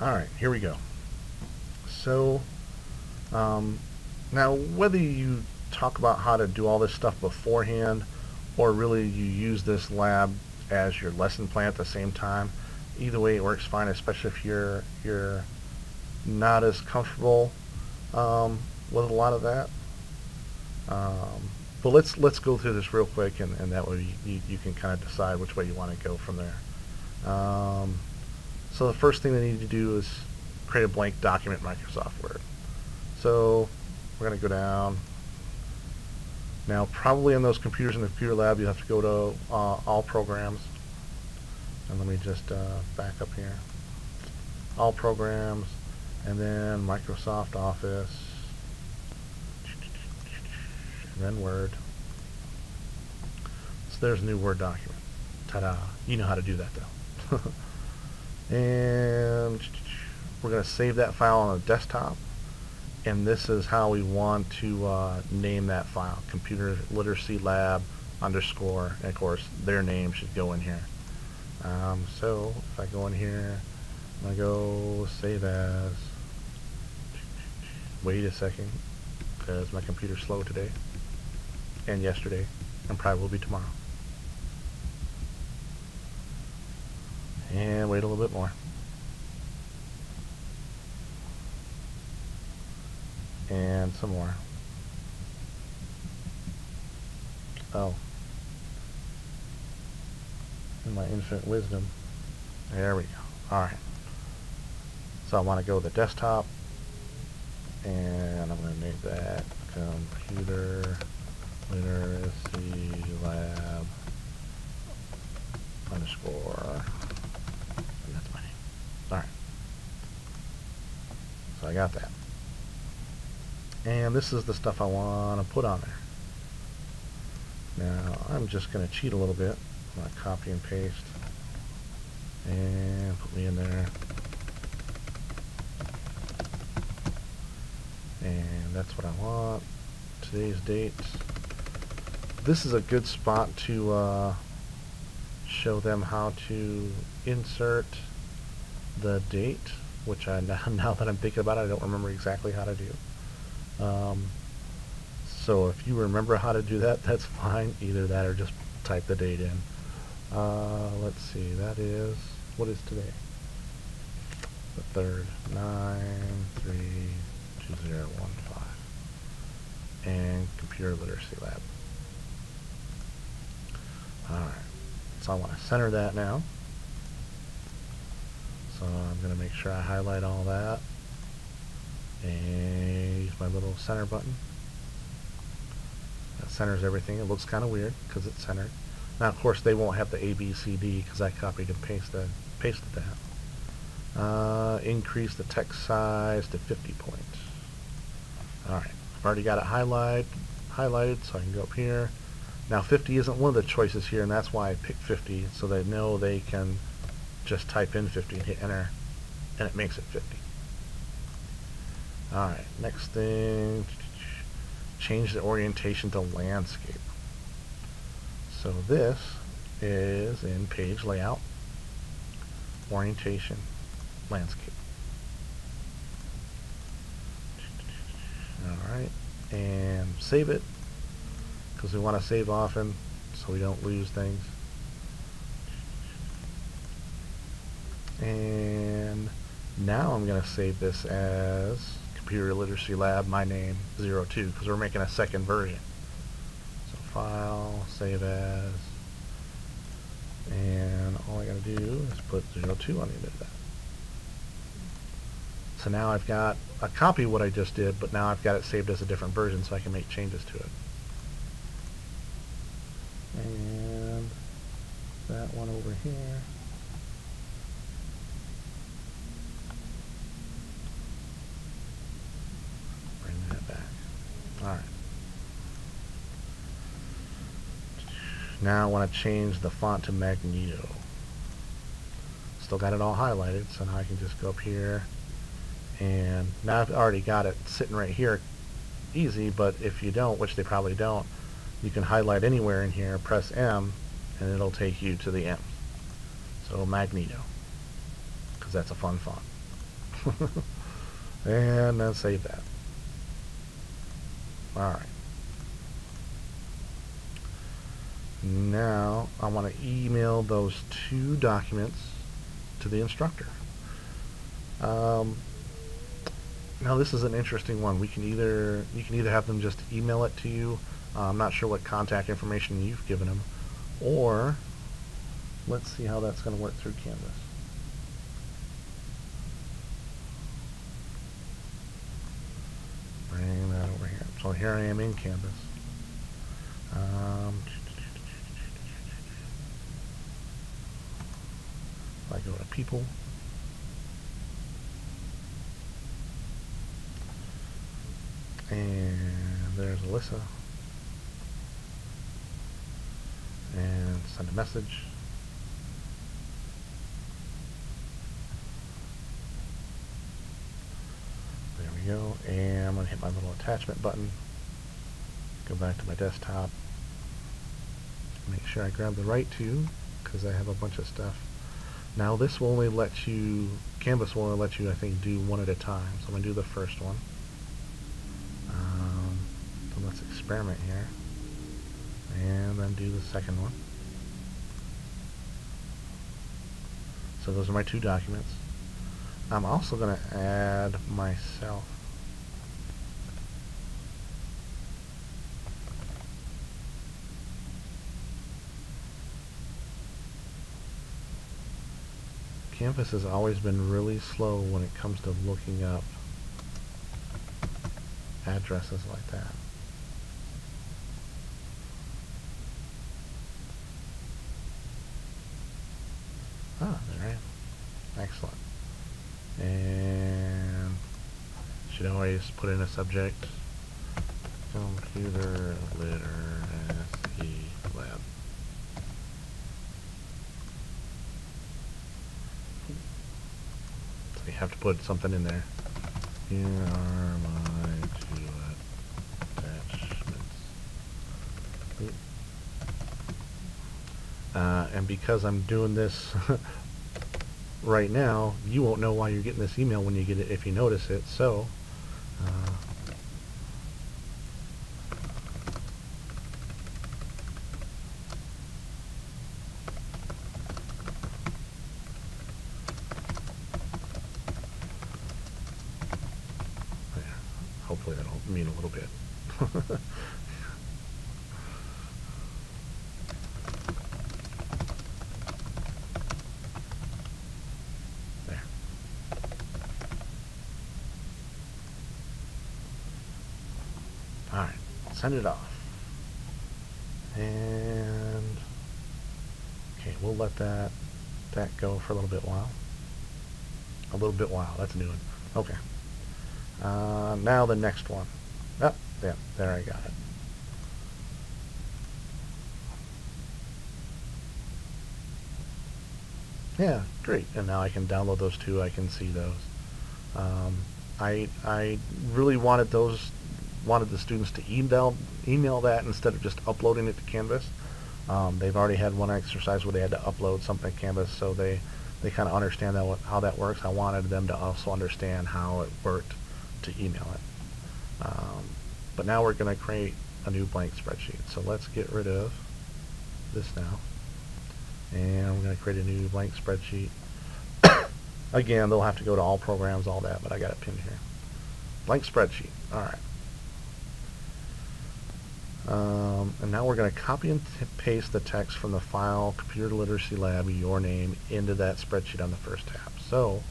Alright, here we go. So, um, now whether you talk about how to do all this stuff beforehand or really you use this lab as your lesson plan at the same time, either way it works fine, especially if you're not as comfortable with a lot of that. But let's go through this real quick, and that way you can kind of decide which way you want to go from there. So the first thing they need to do is create a blank document in Microsoft Word. So we're going to go down. Now probably on those computers in the computer lab you have to go to all programs. And let me just back up here. All programs, and then Microsoft Office, and then Word. So there's a new Word document. Ta-da! You know how to do that though. And we're going to save that file on the desktop, and this is how we want to name that file: Computer Literacy Lab _, and of course their name should go in here. So if I go in here, I'm going to go save as. Wait a second, because my computer's slow today, and yesterday, and probably will be tomorrow. And wait a little bit more. And some more. Oh. In my infinite wisdom. There we go. Alright. So I want to go to the desktop, and I'm going to make that Computer Literacy Lab _, and that's my name. Alright. So I got that. And this is the stuff I want to put on there. Now I'm just going to cheat a little bit. I'm going to copy and paste and put me in there. And that's what I want. Today's date. This is a good spot to show them how to insert the date, which I now that I'm thinking about it, I don't remember exactly how to do. So if you remember how to do that, that's fine. Either that or just type the date in. Let's see, that is, what is today? The 3rd, 9/3/2015. And Computer Literacy Lab. Alright, so I want to center that now. So I'm going to make sure I highlight all that and use my little center button. That centers everything. It looks kind of weird because it's centered. Now of course they won't have the A, B, C, D because I copied and pasted that. Increase the text size to 50 points. Alright, I've already got it highlighted, so I can go up here. Now 50 isn't one of the choices here, and that's why I picked 50, so they know they can just type in 50 and hit enter, and it makes it 50. Alright, next thing, change the orientation to landscape. So this is in page layout, orientation, landscape. Alright, and save it, because we want to save often so we don't lose things. And now I'm going to save this as Computer Literacy Lab, my name, 02, because we're making a second version. So file, save as, and all I got to do is put 02 on the end of that. So now I've got a copy of what I just did, but now I've got it saved as a different version so I can make changes to it. And that one over here. Bring that back. Alright. Now I want to change the font to Magneto. Still got it all highlighted, so now I can just go up here. And now I've already got it sitting right here easy, but if you don't, which they probably don't, you can highlight anywhere in here, press M, and it'll take you to the M. So Magneto, because that's a fun font. And then save that. Alright. Now I want to email those 2 documents to the instructor. Now this is an interesting one. You can either have them just email it to you. I'm not sure what contact information you've given them, or let's see how that's going to work through Canvas. Bring that over here. So here I am in Canvas. If I go to People, and there's Alyssa, and send a message. There we go, and I'm going to hit my little attachment button, go back to my desktop, make sure I grab the right 2 because I have a bunch of stuff. Now this will only let you, Canvas will only let you, I think, do 1 at a time. So I'm going to do the first one. So let's experiment here. And then do the second one. So those are my 2 documents. I'm also going to add myself. Canvas has always been really slow when it comes to looking up addresses like that. Ah, there I am. Excellent. And should always put in a subject. Computer Literacy Lab. So you have to put something in there. Here are my 2 attachments. And because I'm doing this right now, you won't know why you're getting this email when you get it if you notice it. So hopefully that'll mean a little bit. There. Alright, send it off. And okay, we'll let that go for a little bit while. That's a new one. Okay. Now the next one. Oh, yeah, there I got it. Yeah, great. And now I can download those 2. I can see those. I really wanted the students to email that instead of just uploading it to Canvas. They've already had one exercise where they had to upload something to Canvas, so they kind of understand how that works. I wanted them to also understand how it worked to email it. But now we're going to create a new blank spreadsheet. So let's get rid of this now. And I'm going to create a new blank spreadsheet. Again, they'll have to go to all programs, all that, but I got it pinned here. Blank spreadsheet. Alright. And now we're going to copy and paste the text from the file Computer Literacy Lab, your name, into that spreadsheet on the first tab. So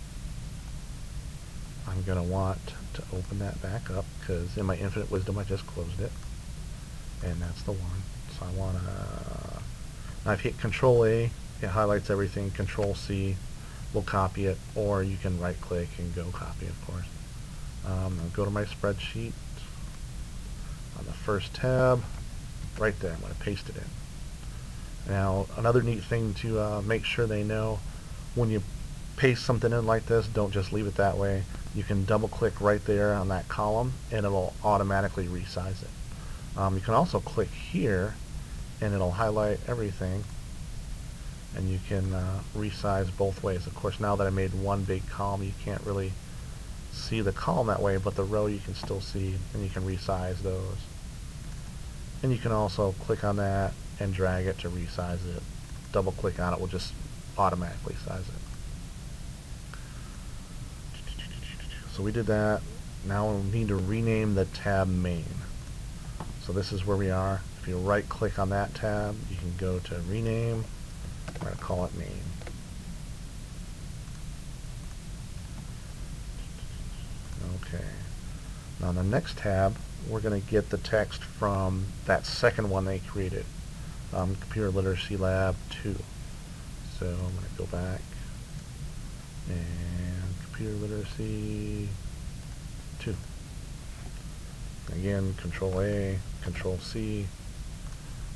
I'm going to want to open that back up because in my infinite wisdom I just closed it, and that's the one. So I want to, I've hit Control A, it highlights everything. Control C will copy it, or you can right click and go copy, of course. I'll go to my spreadsheet on the first tab, right there. I'm going to paste it in. Now another neat thing to make sure they know, when you paste something in like this, don't just leave it that way. You can double click right there on that column and it'll automatically resize it. You can also click here and it'll highlight everything, and you can resize both ways. Of course, now that I made one big column, you can't really see the column that way, but the row you can still see, and you can resize those. And you can also click on that and drag it to resize it. Double click on it will just automatically size it. So we did that. Now we need to rename the tab main. So this is where we are. If you right click on that tab, you can go to rename. We're going to call it main. Okay. Now in the next tab, we're going to get the text from that second one they created, Computer Literacy Lab 2. So I'm going to go back and Computer Literacy 2. Again, Control A, Control C.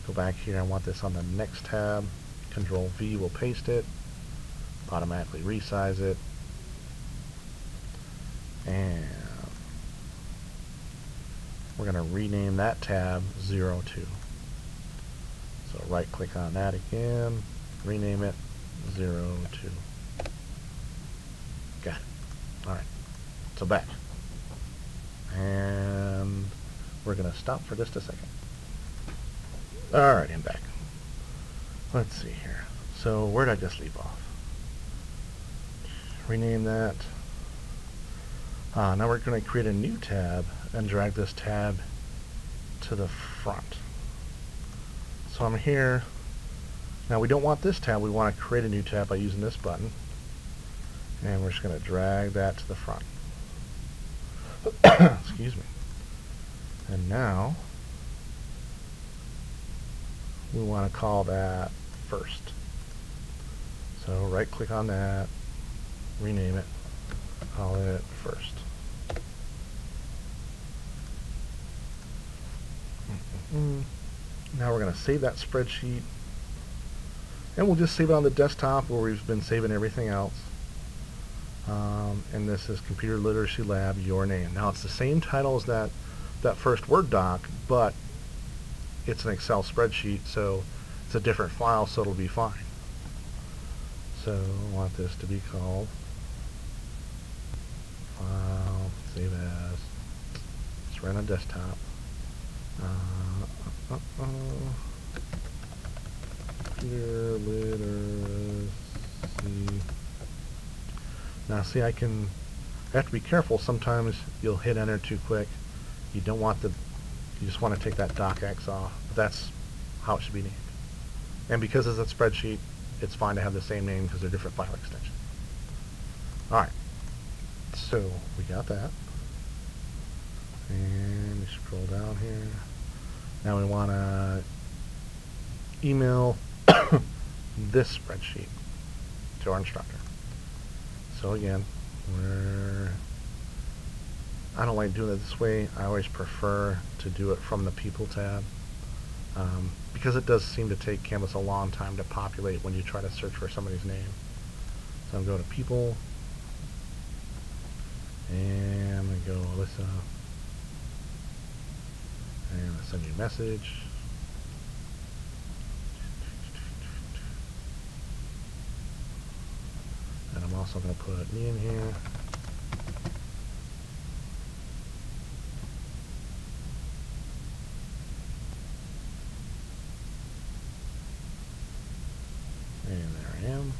Go back here. I want this on the next tab. Control V will paste it, automatically resize it, and we're going to rename that tab 02. So right click on that again, rename it 02. Got it. Alright, so back. And we're going to stop for just a second. Alright, I'm back. Let's see here. So where did I just leave off? Rename that. Now we're going to create a new tab and drag this tab to the front. So I'm here. Now we don't want this tab. We want to create a new tab by using this button. And we're just going to drag that to the front. Excuse me. And now we want to call that first. So right click on that, rename it, call it first. Now we're going to save that spreadsheet, and we'll just save it on the desktop where we've been saving everything else. And this is Computer Literacy Lab, your name. Now it's the same title as that first Word doc, but it's an Excel spreadsheet, so it's a different file, so it'll be fine. So I want this to be called File, Save As. It's right on desktop. Computer Literacy. Now see, I have to be careful. Sometimes you'll hit enter too quick. You don't want you just want to take that docx off. That's how it should be named. And because it's a spreadsheet, it's fine to have the same name because they're different file extensions. Alright, so we got that. And we scroll down here. Now we want to email this spreadsheet to our instructor. So again, I don't like doing it this way. I always prefer to do it from the People tab, because it does seem to take Canvas a long time to populate when you try to search for somebody's name. So I'm going to People, and I'm going to go Alyssa, and I'll send you a message. And I'm also going to put me in here. And there I am.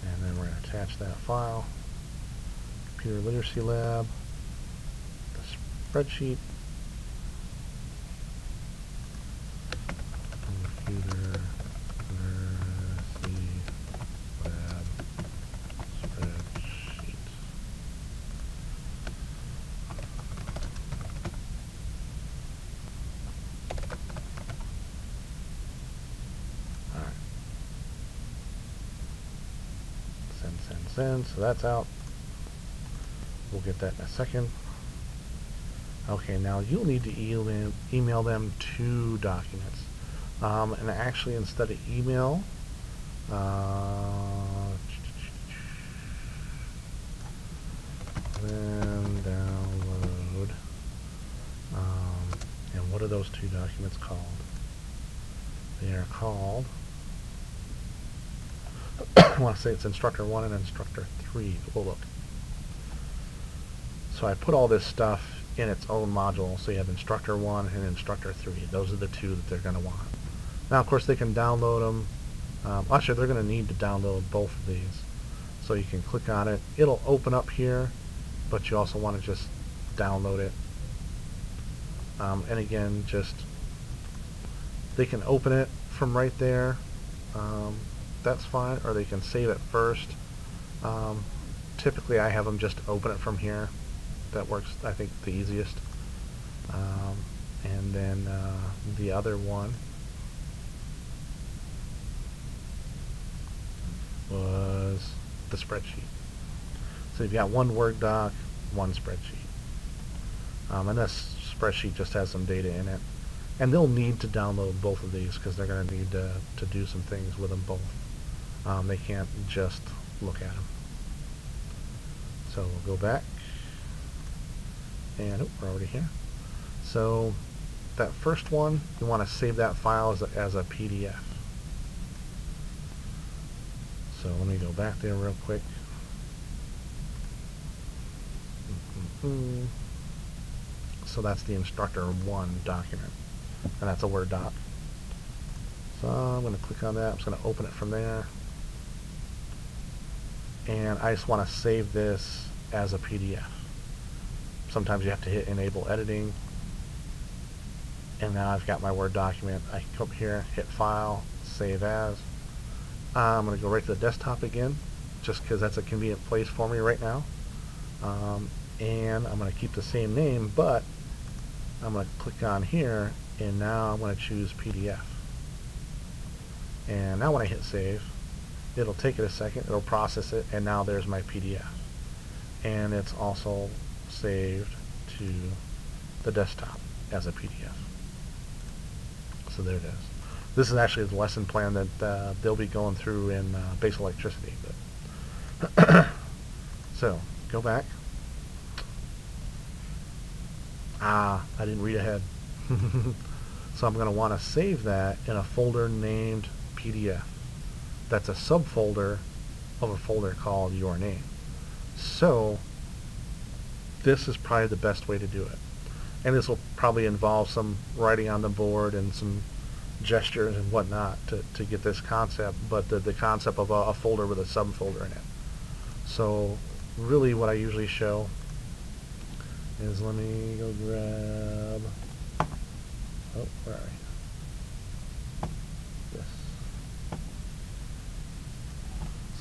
And then we're going to attach that file. Computer Literacy Lab. The spreadsheet. Computer Literacy Lab spreadsheet. Alright. Send. So that's out. We'll get that in a second. Okay, now you'll need to email them 2 documents. And actually, instead of email, then download. And what are those 2 documents called? They are called, I want to say it's Instructor 1 and Instructor 3. We'll look. So I put all this stuff in its own module. So you have instructor 1 and instructor 3. Those are the two that they're going to want. Now, of course, they can download them. Actually, they're going to need to download both of these. So you can click on it. It'll open up here, but you also want to just download it. And again, just they can open it from right there. That's fine, or they can save it first. Typically, I have them just open it from here. That works, I think, the easiest. And then the other one was the spreadsheet. So you've got one Word doc, one spreadsheet. And this spreadsheet just has some data in it. And they'll need to download both of these because they're going to need to do some things with them both. They can't just look at them. So we'll go back. And we're already here. So that first one, you want to save that file as a PDF. So let me go back there real quick. So that's the instructor 1 document. And that's a Word doc. So I'm going to click on that. I'm just going to open it from there. And I just want to save this as a PDF. Sometimes you have to hit Enable Editing. And now I've got my Word document. I can come up here, hit File, Save As. I'm going to go right to the desktop again, just because that's a convenient place for me right now. And I'm going to keep the same name, but I'm going to click on here, and now I'm going to choose PDF. And now when I hit Save, it'll take it a second, it'll process it, and now there's my PDF. And it's also saved to the desktop as a PDF. So there it is. This is actually the lesson plan that they'll be going through in Basic Electricity. But so, go back. I didn't read ahead. So I'm going to want to save that in a folder named PDF. That's a subfolder of a folder called Your Name. So this is probably the best way to do it. And this will probably involve some writing on the board and some gestures and whatnot to get this concept, but the concept of a folder with a subfolder in it. So really what I usually show is, let me go grab, oh, where are you? This.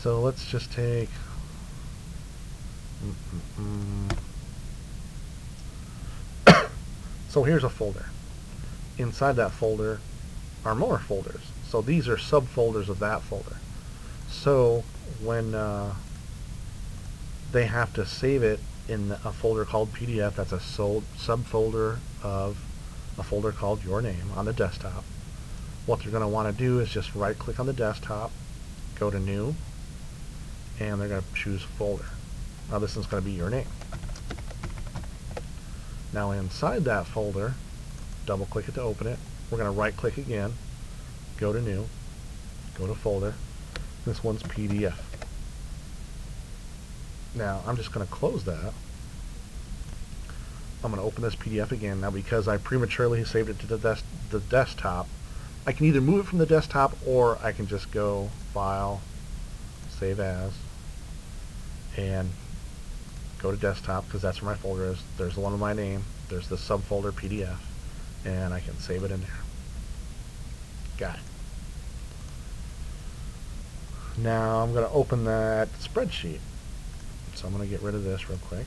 So let's just take so here's a folder. Inside that folder are more folders. So these are subfolders of that folder. So when they have to save it in a folder called PDF, that's a subfolder of a folder called Your Name on the desktop. What they're going to want to do is just right click on the desktop, go to New, and they're going to choose Folder. Now this is going to be Your Name. Now inside that folder, double click it to open it. We're going to right click again, go to New, go to Folder. This one's PDF. Now I'm just going to close that. I'm going to open this PDF again. Now because I prematurely saved it to the desktop, I can either move it from the desktop or I can just go File, Save As, and go to Desktop, because that's where my folder is. There's the one with my name. There's the subfolder PDF, and I can save it in there. Got it. Now I'm going to open that spreadsheet. So I'm going to get rid of this real quick.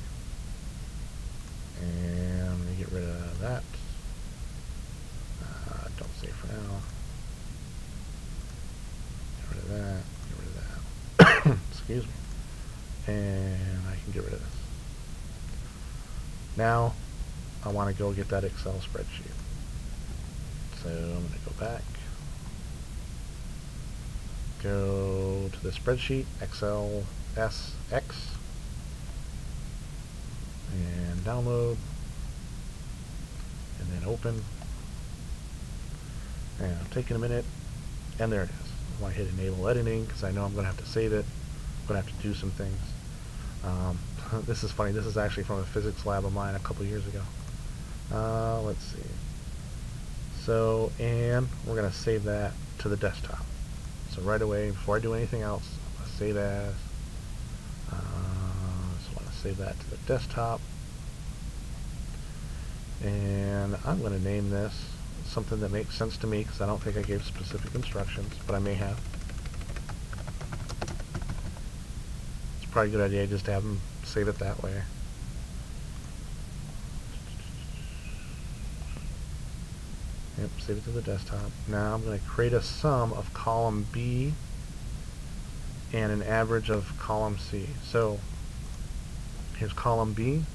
And I'm going to get rid of that. Don't save for now. Get rid of that. Get rid of that. Excuse me. And I can get rid of this. Now I want to go get that Excel spreadsheet. So I'm going to go back. Go to the spreadsheet, Excel SX, and download, and then open. And I'm taking a minute, and there it is. I want to hit Enable Editing because I know I'm going to have to save it. I'm going to have to do some things. This is funny. This is actually from a physics lab of mine a couple years ago. Let's see. So, and we're going to save that to the desktop. So right away, before I do anything else, I'm going to save as. So I want to save that to the desktop. And I'm going to name this something that makes sense to me, because I don't think I gave specific instructions, but I may have. It's probably a good idea just to have them save it that way. Yep, save it to the desktop. Now I'm going to create a sum of column B and an average of column C. So here's column B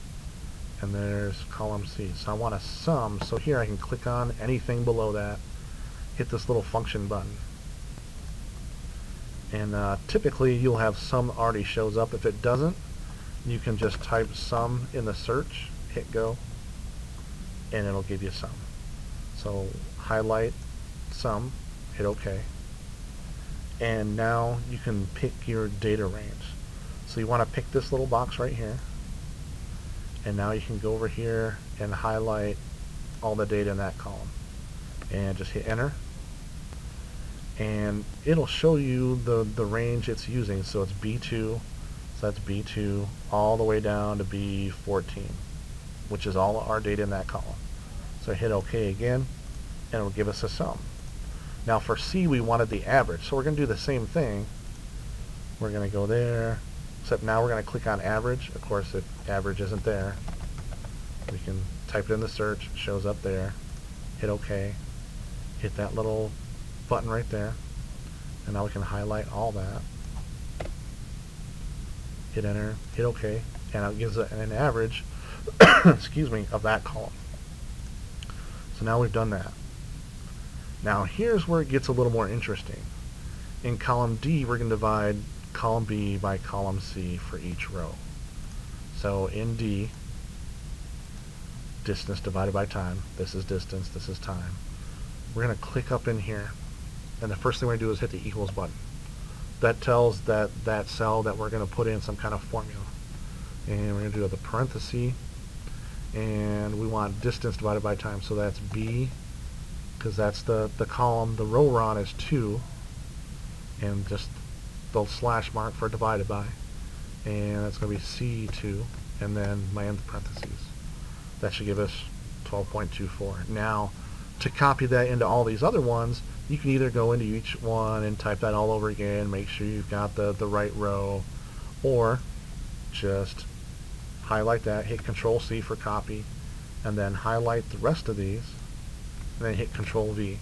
and there's column C. So I want a sum, so here I can click on anything below that, hit this little function button. And typically you'll have sum already shows up. If it doesn't, you can just type sum in the search, hit go, and it'll give you sum. So highlight sum, hit OK. And now you can pick your data range. So you want to pick this little box right here. And now you can go over here and highlight all the data in that column. And just hit enter. And it'll show you the range it's using. So it's B2, so that's B2, all the way down to B14, which is all our data in that column. So hit OK again, and it'll give us a sum. Now for C, we wanted the average, so we're going to do the same thing. We're going to go there, except now we're going to click on average. Of course, if average isn't there, we can type it in the search, it shows up there, hit OK, hit that little button right there, and now we can highlight all that, hit enter, hit OK, and it gives an average excuse me, of that column. So now we've done that. Now here's where it gets a little more interesting. In column D, we're going to divide column B by column C for each row. So in D, distance divided by time. This is distance, this is time. We're going to click up in here, and the first thing we're going to do is hit the equals button. That tells that cell that we're going to put in some kind of formula. And we're going to do the parenthesis, and we want distance divided by time, so that's B, because that's the column the row we're on is 2, and just the slash mark for divided by, and that's going to be C2, and then my end parentheses. That should give us 12.24. Now to copy that into all these other ones, you can either go into each one and type that all over again, make sure you've got the right row, or just highlight that, hit Control C for copy, and then highlight the rest of these, and then hit Control V.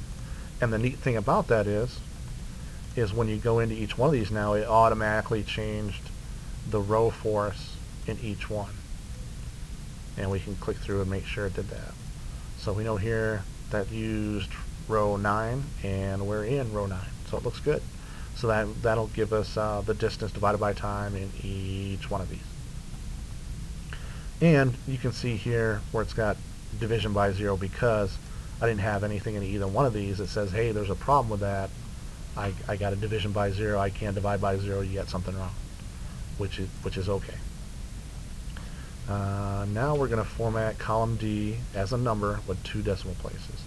And the neat thing about that is when you go into each one of these now, it automatically changed the row for us in each one. And we can click through and make sure it did that. So we know here that used row 9, and we're in row 9, so it looks good. So that'll give us the distance divided by time in each one of these. And you can see here where it's got division by 0, because I didn't have anything in either one of these. It says, hey, there's a problem with that. I got a division by 0. I can't divide by 0. You got something wrong, which is okay. Now we're going to format column D as a number with 2 decimal places.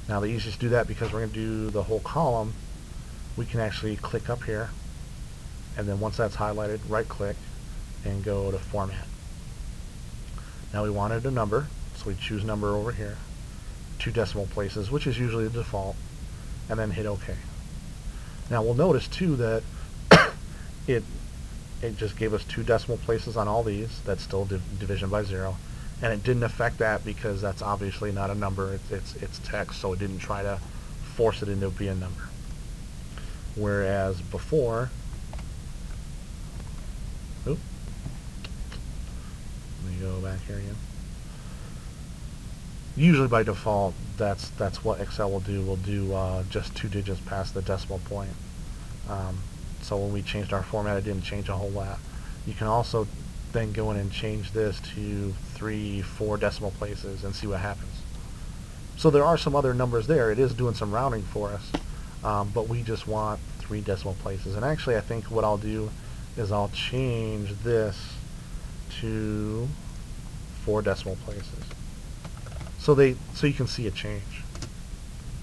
Now the easiest to do that, because we're going to do the whole column, we can actually click up here, and then once that's highlighted, right click and go to format. Now we wanted a number, so we choose number over here, 2 decimal places, which is usually the default, and then hit OK. Now we'll notice too that it just gave us 2 decimal places on all these. That's still division by 0, and it didn't affect that because that's obviously not a number. It's text, so it didn't try to force it into being a number. Whereas before, let me go back here again. Usually by default, that's what Excel will do. We'll do just 2 digits past the decimal point. So when we changed our format, it didn't change a whole lot. You can also then go in and change this to 3, 4 decimal places and see what happens. So there are some other numbers there. It is doing some rounding for us, but we just want 3 decimal places. And actually, I think what I'll do is I'll change this to 4 decimal places. So you can see a change.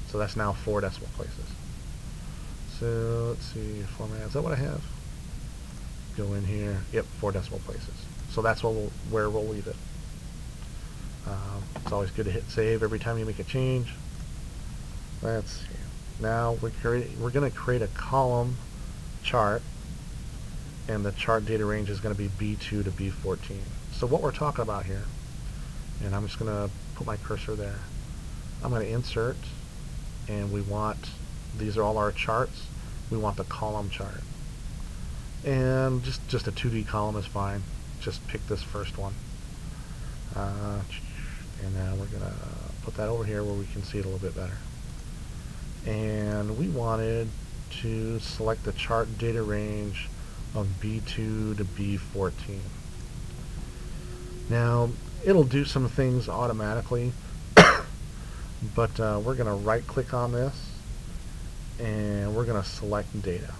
So that's now 4 decimal places. So let's see, format, is that what I have? Go in here, yep, 4 decimal places. So that's where we'll leave it. It's always good to hit save every time you make a change. Let's see. Now we're going to create a column chart, and the chart data range is going to be B2 to B14. So what we're talking about here, and I'm just going to put my cursor there. I'm going to insert, and we want, these are all our charts. We want the column chart. And just a 2D column is fine. Just pick this first one. And now we're going to put that over here where we can see it a little bit better. And we wanted to select the chart data range of B2 to B14. Now, it'll do some things automatically, but we're going to right click on this, and we're going to select data.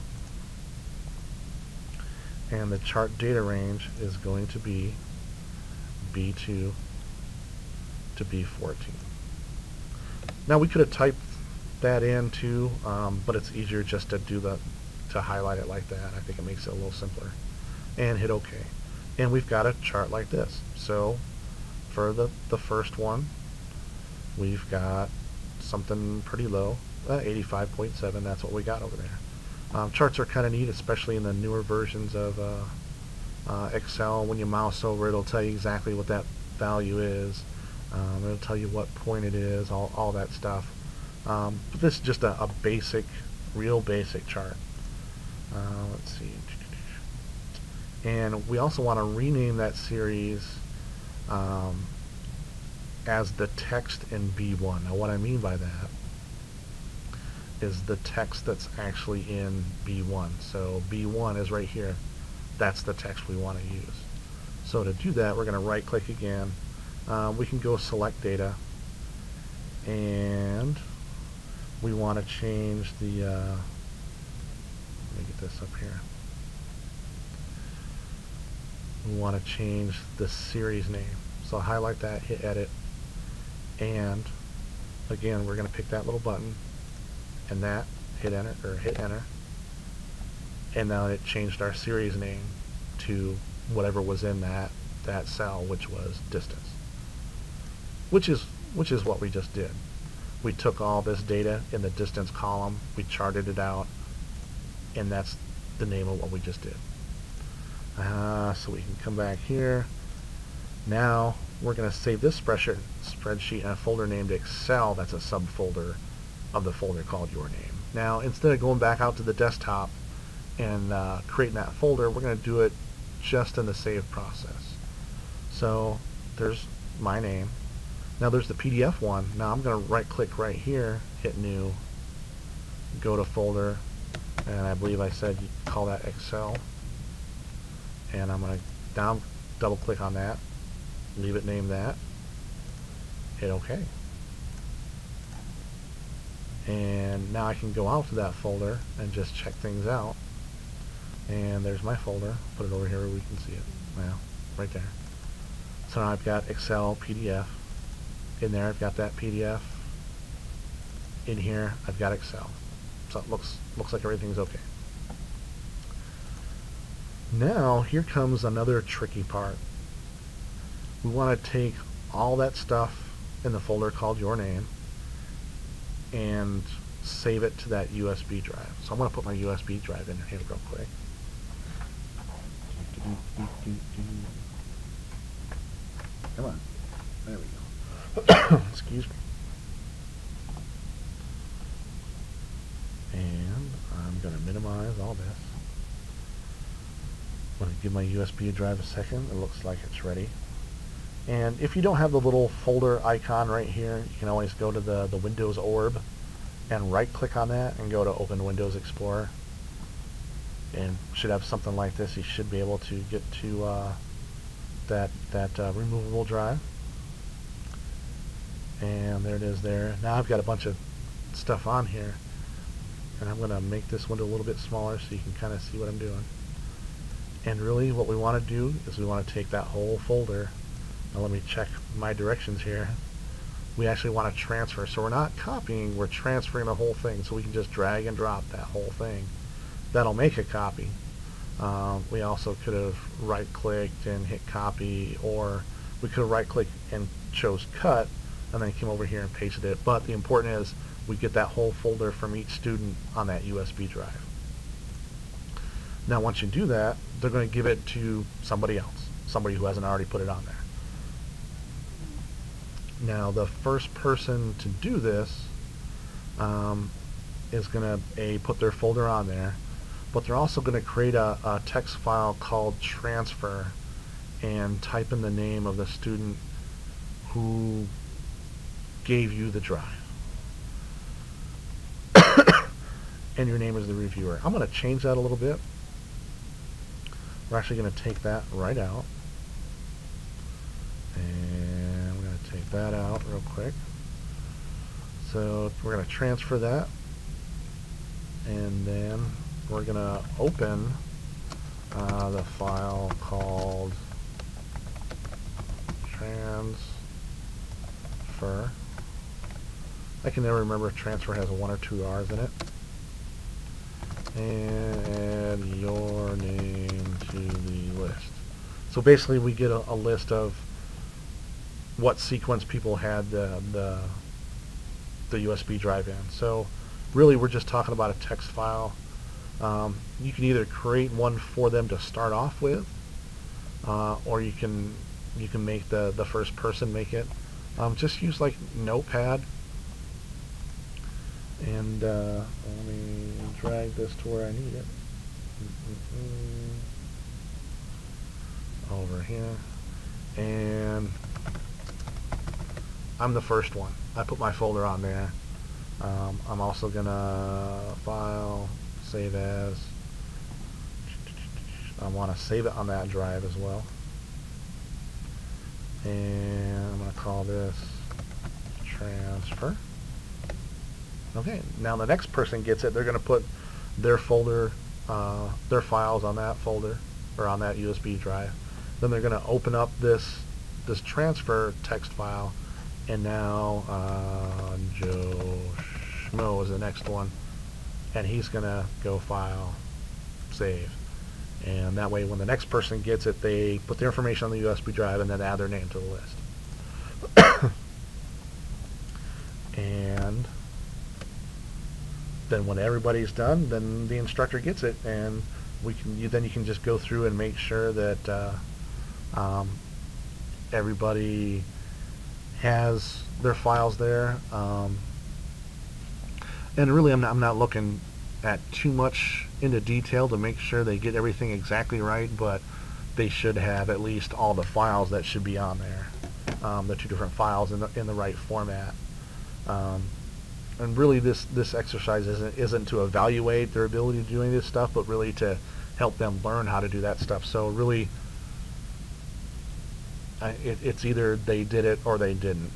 And the chart data range is going to be B2 to B14. Now we could have typed that in too, but it's easier just to highlight it like that. I think it makes it a little simpler. And hit OK. And we've got a chart like this. So for the first one, we've got something pretty low, 85.7. That's what we got over there. Charts are kind of neat, especially in the newer versions of Excel. When you mouse over, it'll tell you exactly what that value is. It'll tell you what point it is, all that stuff. But this is just a basic, real basic chart. Let's see. And we also want to rename that series as the text in B1. Now what I mean by that is the text that's actually in B1. So B1 is right here. That's the text we want to use. So to do that, we're going to right click again. We can go select data, and we want to change the let me get this up here. We want to change the series name. So highlight that, hit edit, and again we're going to pick that little button and that, hit enter, and now it changed our series name to whatever was in that cell, which was distance, which is what we just did. We took all this data in the distance column, we charted it out, and that's the name of what we just did. So we can come back here. Now we're going to save this spreadsheet in a folder named Excel. That's a subfolder of the folder called Your Name. Now instead of going back out to the desktop and creating that folder, we're going to do it just in the save process. So there's my name. Now there's the PDF one. Now I'm going to right click right here, hit new, go to folder, and I believe I said you call that Excel. And I'm going to double click on that, leave it named that, hit OK. And now I can go out to that folder and just check things out. And there's my folder. Put it over here where we can see it. Well, right there. So now I've got Excel PDF. In there I've got that PDF. In here I've got Excel. So it looks like everything's okay. Now here comes another tricky part. We want to take all that stuff in the folder called Your Name and save it to that USB drive. So I'm going to put my USB drive in here real quick. Come on. There we go. Excuse me. And I'm going to minimize all this. I'm going to give my USB drive a second. It looks like it's ready. And if you don't have the little folder icon right here, you can always go to the Windows orb and right click on that and go to Open Windows Explorer. And should have something like this. You should be able to get to that removable drive. And there it is there. Now I've got a bunch of stuff on here. And I'm going to make this window a little bit smaller so you can kind of see what I'm doing. And really what we want to do is we want to take that whole folder. Now let me check my directions here. We actually want to transfer. So we're not copying, we're transferring the whole thing. So we can just drag and drop that whole thing. That'll make a copy. We also could have right-clicked and hit copy, or we could have right-clicked and chose cut, and then came over here and pasted it. But the important is we get that whole folder from each student on that USB drive. Now once you do that, they're going to give it to somebody else, somebody who hasn't already put it on there. Now the first person to do this is going to put their folder on there, but they're also going to create a text file called transfer and type in the name of the student who gave you the drive. And your name is the reviewer. I'm going to change that a little bit. We're actually going to take that right out. And we're going to take that out real quick. So we're going to transfer that. And then we're going to open the file called transfer. I can never remember if transfer has 1 or 2 R's in it. And add your name to the list. So basically we get a list of what sequence people had the USB drive in. So really we're just talking about a text file. You can either create one for them to start off with, or you can make the first person make it. Just use like Notepad, and let me drag this to where I need it. Over here, and I'm the first one. I put my folder on there. I'm also gonna file, save as. I want to save it on that drive as well. And I'm going to call this transfer. Okay, now the next person gets it. They're going to put their folder, their files on that folder, or on that USB drive. Then they're going to open up this transfer text file, and now Joe Schmo is the next one, and he's going to go file, save. And that way when the next person gets it, they put their information on the USB drive and then add their name to the list. And then when everybody's done, then the instructor gets it, and then you can just go through and make sure that everybody has their files there. And really I'm not looking at too much into detail to make sure they get everything exactly right, but they should have at least all the files that should be on there, the 2 different files in the right format. And really this exercise isn't to evaluate their ability to do any of this stuff, but really to help them learn how to do that stuff. So really it's either they did it or they didn't,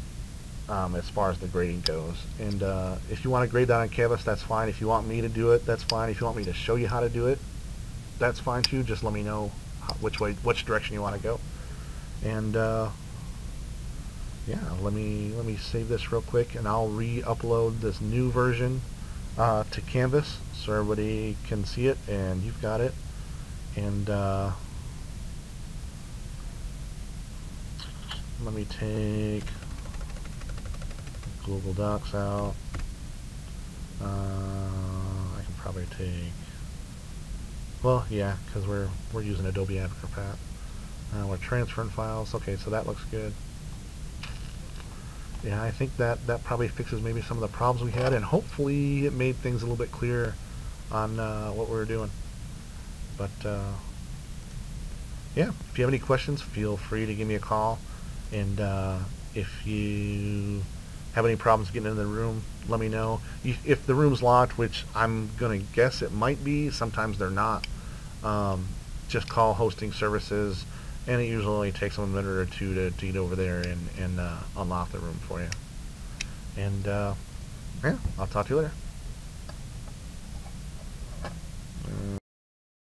as far as the grading goes. And if you want to grade that on Canvas, that's fine. If you want me to do it, that's fine. If you want me to show you how to do it, that's fine too. Just let me know which direction you want to go. And yeah, let me save this real quick, and I'll re-upload this new version to Canvas so everybody can see it, and you've got it. And let me take Google Docs out. I can probably take, well, yeah, because we're using Adobe Acrobat. We're transferring files. Okay, so that looks good. Yeah, I think that probably fixes maybe some of the problems we had, and hopefully it made things a little bit clearer on what we were doing. But yeah, if you have any questions, feel free to give me a call. And if you have any problems getting in the room, let me know. If the room's locked, which I'm going to guess it might be, sometimes they're not, just call hosting services, and it usually only takes them a minute or two to get over there and unlock the room for you. And yeah, I'll talk to you later.